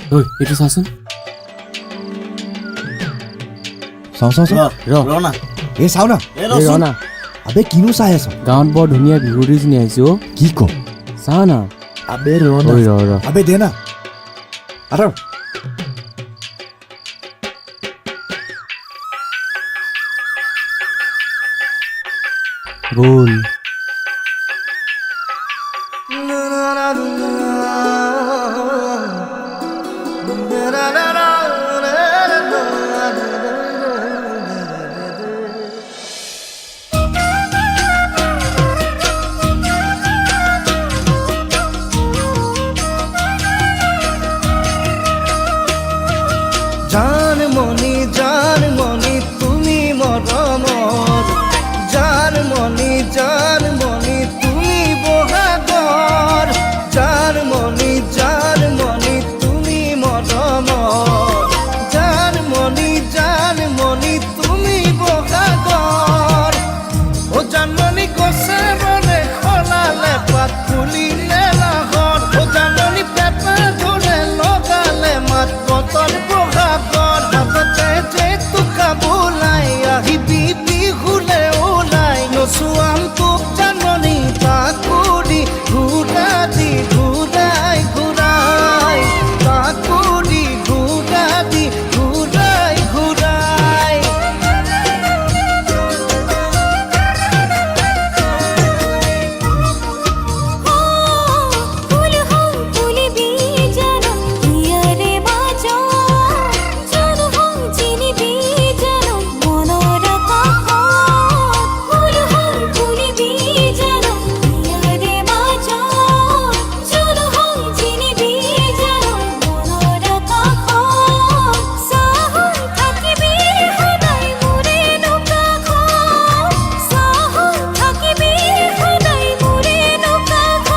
ঐ এইটো চাচোন চাওঁ চাওঁ চাওঁ ৰ না এই চাওঁ না এই ৰ না আবে কিনো চাই আছ গাঁৱত বৰ ধুনীয়া বিহু দুজনী আহিছে অ' কি ক চা না আবে ৰ ঐ না ৰ আবে দে না আতৰ বল জান মনি তুমি মৰমৰ জান মনি তুমি বহাগৰ জান মনি তুমি মৰমৰ জান মনি তুমি বহাগৰ ও জানমণি গছে বনে খলালে পাত ফুলিলে লাহত ও জানমণি পেপা ধৰে লগালে মাত বতল বহাগৰ হাততে যে তোকা বোলাই আহিবি বিহুলে ওলাই নচুৱাম তোক জানমণি তাকুৰি ঘূৰা দি ঘূৰাই ঘূৰাই তাকুৰি ঘূৰা দি ঘূৰাই ঘূৰাই ফুল হও ফুলিবি জানম হিয়াৰে বাজো জান হও চিনিবি জানম মনৰ আকাশত ফুল হও ফুলিবি জানম হিয়াৰে বাজো জান হও চিনিবি জানম মনৰ আকাশত সাহস থাকিবি সদায় মোৰে নকাখত সাহস থাকিবি সদায় মোৰে নকাখত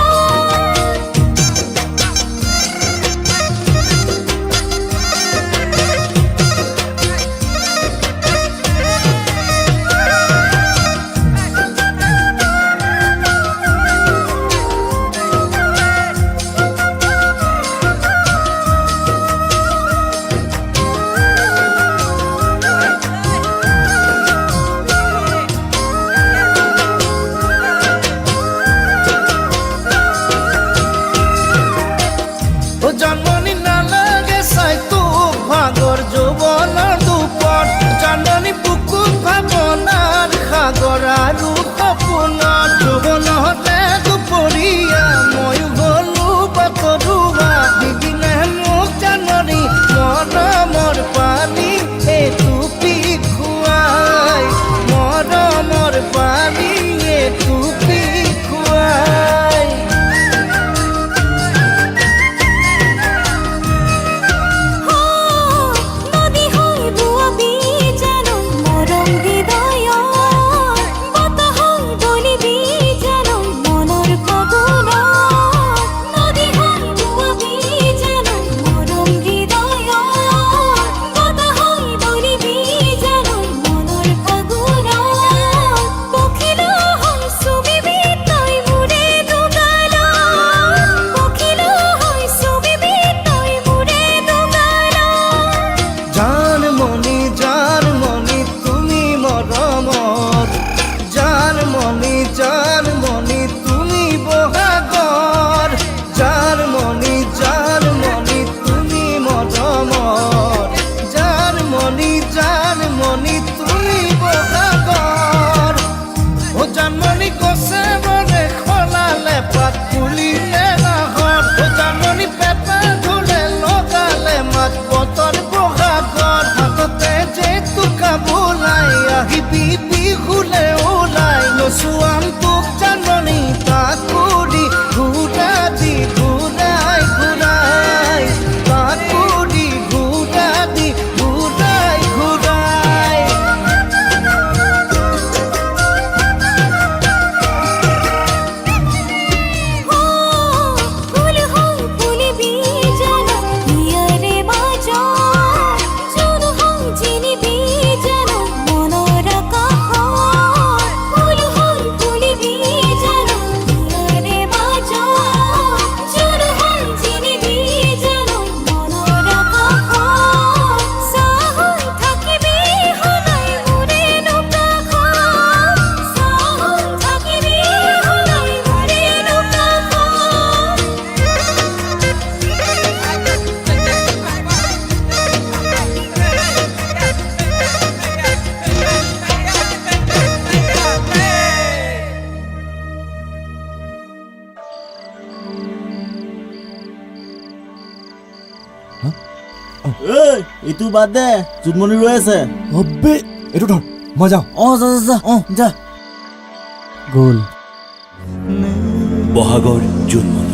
ও জানমণি নালাগে চাই তোক ভাগৰ যৌৱনৰ দুপত জানমণি বুকুত ভাৱনাৰ সাগৰ আৰু সপোনত যৌৱনতে দুপৰীয়া ময়ো গলো বাটৰুৱা দিদিনে মোক জানমণি মৰমৰ পানী এটুপি খুৱাই মৰমৰ পানী এটুপি খুৱাই নদী হৈ বোৱাবি জানম মৰম হৃদয়ত বতাহ হৈ ডলিবি জানম এইটো বাদ দে জোনমণি ৰৈ আছে অবে এইটো ধৰ মই যাওঁ যা গ'ল বহাগৰ জোনমণি